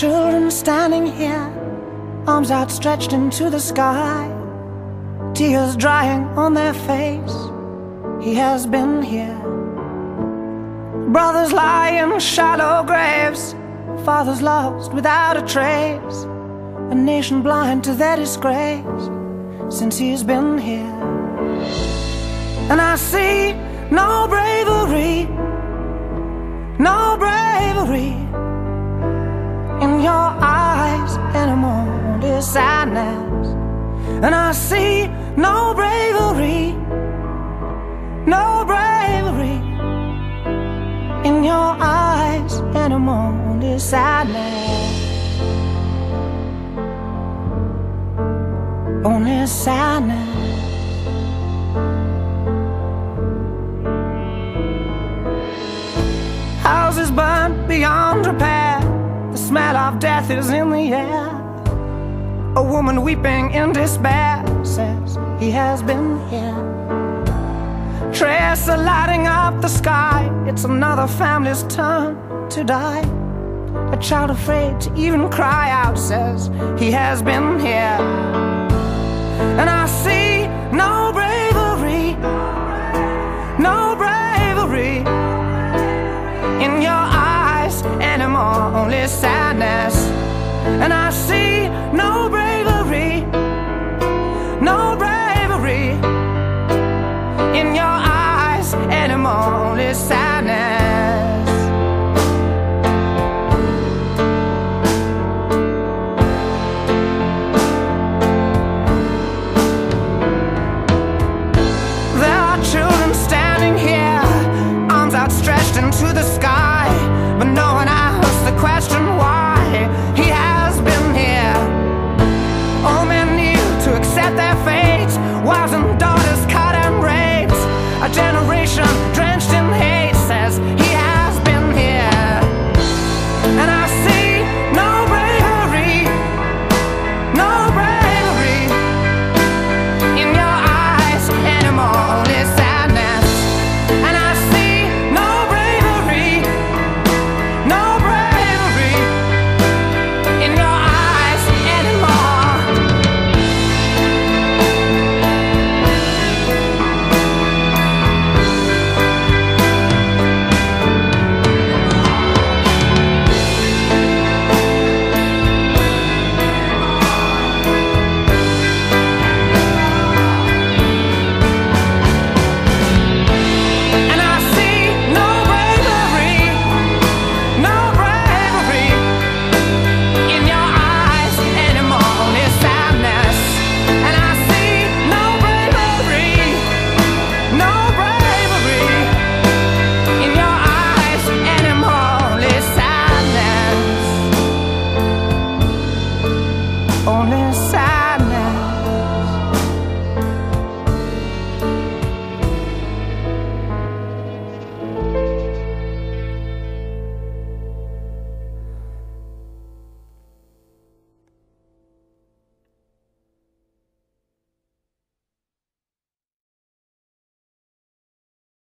children standing here, arms outstretched into the sky, tears drying on their face. He has been here. Brothers lie in shallow graves, fathers lost without a trace, a nation blind to their disgrace since he's been here. And I see no bravery, no bravery in your eyes anymore, only sadness. And I see no bravery, no bravery in your eyes anymore, only sadness, only sadness. Houses burnt beyond repair, the smell of death is in the air. A woman weeping in despair says he has been here. Tracer lighting up the sky, it's another family's turn to die. A child afraid to even cry out says he has been here. And I see